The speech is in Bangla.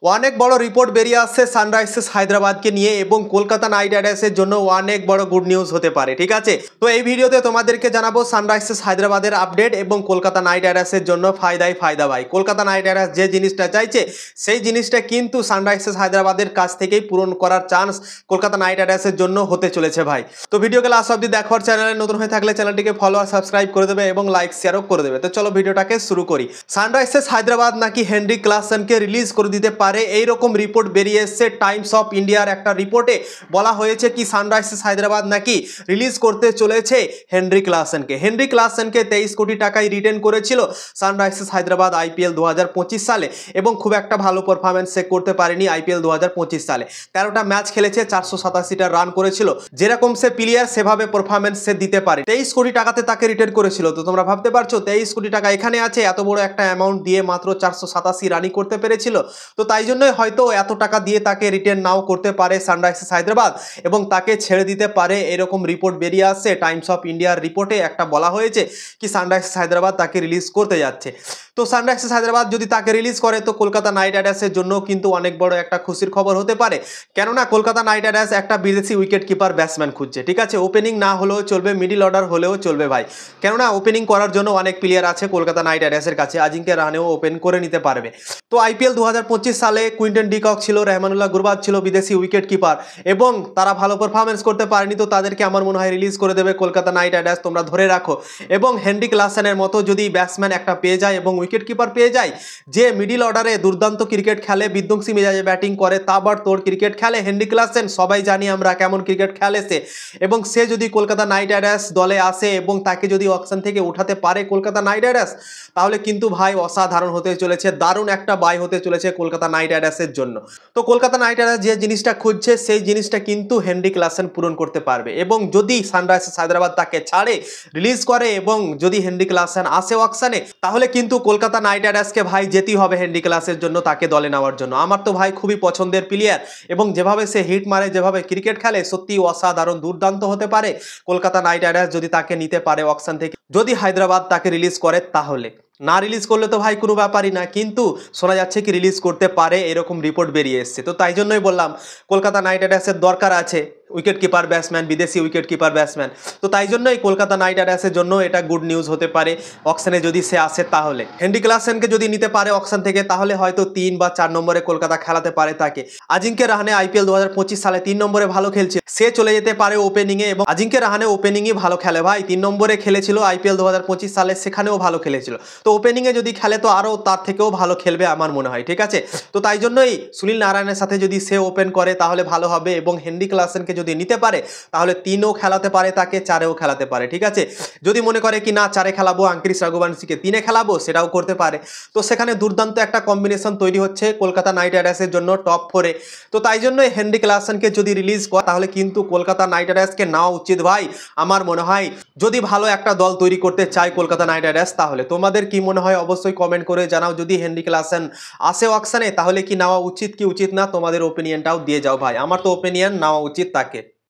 অনেক বড় রিপোর্ট বেরিয়ে আসছে সানরাইজার্স হায়দ্রাবাদকে নিয়ে এবং কলকাতা নাইট রাইডার্সের জন্য অনেক বড় গুড নিউজ হতে পারে। ঠিক আছে, তো এই ভিডিওতে তোমাদেরকে জানাবো সানরাইজার্স হায়দ্রাবাদের আপডেট এবং কলকাতা নাইট রাইডার্সের জন্য ফায়দাই ফায়দা ভাই। কলকাতা নাইট রাইডার্স যে জিনিসটা চাইছে সেই জিনিসটা কিন্তু সানরাইজার্স হায়দ্রাবাদের কাছ থেকেই পূরণ করার চান্স কলকাতা নাইট রাইডার্সের জন্য হতে চলেছে ভাই। তো ভিডিওকে লাস্ট অবধি দেখো, আর চ্যানেলে নতুন হয়ে থাকলে চ্যানেলটিকে ফলো আর সাবস্ক্রাইব করে দেবে এবং লাইক শেয়ারও করে দেবে। তো চলো ভিডিওটাকে শুরু করি। সানরাইজার্স হায়দ্রাবাদ নাকি হেনরি ক্লাসেনকে রিলিজ করে দিতে পারে এইরকম রিপোর্ট বেরিয়ে এসেছে টাইমস অফ ইন্ডিয়ার একটা রিপোর্টে। বলা হয়েছে কি সানরাইজার্স হায়দ্রাবাদ নাকি রিলিজ করতে চলেছে হেনরি ক্লাসেনকে। হেনরি ক্লাসেনকে 23 কোটি টাকায় রিটেন করেছিল সানরাইজার্স হায়দ্রাবাদ আইপিএল 2025 সালে এবং খুব একটা ভালো পারফরমেন্স সে করতে পারেনি আইপিএল 2025 সালে। 13টা ম্যাচ খেলেছে, 487টা রান করেছিল। যেরকম সে প্লেয়ার সেভাবে পারফরমেন্স সে দিতে পারে। 23 কোটি টাকাতে তাকে রিটেন করেছিল। তো তোমরা ভাবতে পারছো 23 কোটি টাকা এখানে আছে, এত বড় একটা অ্যামাউন্ট দিয়ে মাত্র 487 রানই করতে পেরেছিল। তো তাই জন্যই হয়তো এত টাকা দিয়ে তাকে রিটেন নাও করতে পারে সানরাইজার্স হায়দ্রাবাদ এবং তাকে ছেড়ে দিতে পারে, এরকম রিপোর্ট বেরিয়ে আসছে টাইমস অফ ইন্ডিয়ার রিপোর্টে। একটা বলা হয়েছে কি সানরাইজার্স হায়দ্রাবাদ তাকে রিলিজ করতে যাচ্ছে। তো সানরাইজার্স হায়দ্রাবাদ যদি তাকে রিলিজ করে তো কলকাতা নাইট রাইডার্সের জন্য কিন্তু অনেক বড় একটা খুশির খবর হতে পারে। কেননা কলকাতা নাইট রাইডার্স একটা বিদেশি উইকেট কিপার ব্যাটসম্যান খুঁজছে। ঠিক আছে, ওপেনিং না হলেও চলবে, মিডিল অর্ডার হলেও চলবে ভাই। কেননা ওপেনিং করার জন্য অনেক প্লেয়ার আছে কলকাতা নাইট রাইডার্সের কাছে, আজিঙ্কে রাহানেও ওপেন করে নিতে পারবে। তো আইপিএল 2025 সালে কুইন্টন ডিকক ছিল, রহমানুল্লাহ গুরবাজ ছিল বিদেশি উইকেট কিপার এবং তারা ভালো পারফরমেন্স করতে পারেনি। তো তাদেরকে আমার মনে হয় রিলিজ করে দেবে কলকাতা নাইট রাইডার্স, তোমরা ধরে রাখো। এবং হেনরি ক্লাসেনের মতো যদি ব্যাটসম্যান একটা পেয়ে যায় এবং উইকেট কিপার পেয়ে যায় যে মিডিল অর্ডারে দুর্দান্ত ক্রিকেট খেলে, বিধ্বংসী মেজাজে ব্যাটিং করে, তারপর তোর ক্রিকেট খেলে হেনরি ক্লাসেন, সবাই জানি আমরা কেমন ক্রিকেট খেলে সে, এবং সে যদি কলকাতা নাইট রাইডার্স দলে আসে এবং তাকে যদি অকশন থেকে উঠাতে পারে কলকাতা নাইট রাইডার্স, তাহলে কিন্তু ভাই অসাধারণ হতে চলেছে, দারুণ একটা বাই হতে চলেছে কলকাতা নাইট রাইডার্সের জন্য। তো কলকাতা নাইট রাইডার্স যে জিনিসটা খুঁজছে সেই জিনিসটা কিন্তু হেনরি ক্লাসেন পূরণ করতে পারবে। এবং যদি সানরাইজার্স হায়দ্রাবাদ তাকে ছাড়ে, রিলিজ করে এবং যদি হেনরি ক্লাসেন আসে অকশনে, তাহলে কিন্তু কলকাতা নাইট রাইডার্সকে ভাই যেতেই হবে হেনরি ক্লাসের জন্য, তাকে দলে নেওয়ার জন্য। আমার তো ভাই খুবই পছন্দের প্লেয়ার এবং যেভাবে সে হিট মারে, যেভাবে ক্রিকেট খেলে, সত্যি অসাধারণ দুর্দান্ত হতে পারে কলকাতা নাইট রাইডার্স যদি তাকে নিতে পারে অকশন থেকে। যদি হায়দ্রাবাদ তাকে রিলিজ করে, তাহলে না রিলিজ করলে তো ভাই কোনো ব্যাপারই না, কিন্তু শোনা যাচ্ছে কি রিলিজ করতে পারে, এরকম রিপোর্ট বেরিয়ে এসছে। তো তাই জন্যই বললাম কলকাতা নাইট রাইডার্সের দরকার আছে উইকেট কিপার ব্যাটসম্যান, বিদেশি উইকেট কিপার ব্যাটসম্যান। তো তাই জন্যই কলকাতা নাইট রাইডার্সের জন্য এটা গুড নিউজ হতে পারে অকশনে যদি সে আসে। তাহলে হেনরি ক্লাসেনকে যদি নিতে পারে অকশন থেকে, তাহলে হয়তো 3 বা 4 নম্বরে কলকাতা খেলাতে পারে তাকে। আজিঙ্কে রাহানে আইপিএল 2025 সালে 3 নম্বরে ভালো খেলছে, সে চলে যেতে পারে ওপেনিংয়ে এবং আজিঙ্কে রাহানে ওপেনিংই ভালো খেলে ভাই। 3 নম্বরে খেলেছিল আইপিএল 2025 সালে, সেখানেও ভালো খেলেছিল। তো ওপেনিংয়ে যদি খেলে তো আরও তার থেকেও ভালো খেলবে আমার মনে হয়। ঠিক আছে, তো তাই জন্যই সুনীল নারায়ণের সাথে যদি সে ওপেন করে তাহলে ভালো হবে এবং হেনরি ক্লাসেনকে যদি নিতে পারে তাহলে 3ও খেলাতে পারে তাকে, 4এও খেলাতে পারে। ঠিক আছে, যদি মনে করে কি না 4এ খেলাবো, আঙ্ক্রিস রঘুবংশীকে 3এ খেলাবো, সেটাও করতে পারে। তো সেখানে দুর্দান্ত একটা কম্বিনেশন তৈরি হচ্ছে কলকাতা নাইট রাইডার্সের জন্য টপ 4-এ। তো তাই জন্যই হেনরি ক্লাসেনকে যদি রিলিজ করে তাহলে কিন্তু কলকাতা নাইট রাইডার্সকে নেওয়া উচিত ভাই আমার মনে হয়, যদি ভালো একটা দল তৈরি করতে চায় কলকাতা নাইট রাইডার্স। তাহলে তোমাদের কি মনে হয় অবশ্যই কমেন্ট করে জানাও। যদি হেনরি ক্লাসেন আসে অকশনে তাহলে কি নেওয়া উচিত কি উচিত না, তোমাদের ওপিনিয়নটাও দিয়ে যাও ভাই। আমার তো ওপিনিয়ন নেওয়া উচিত তাকে।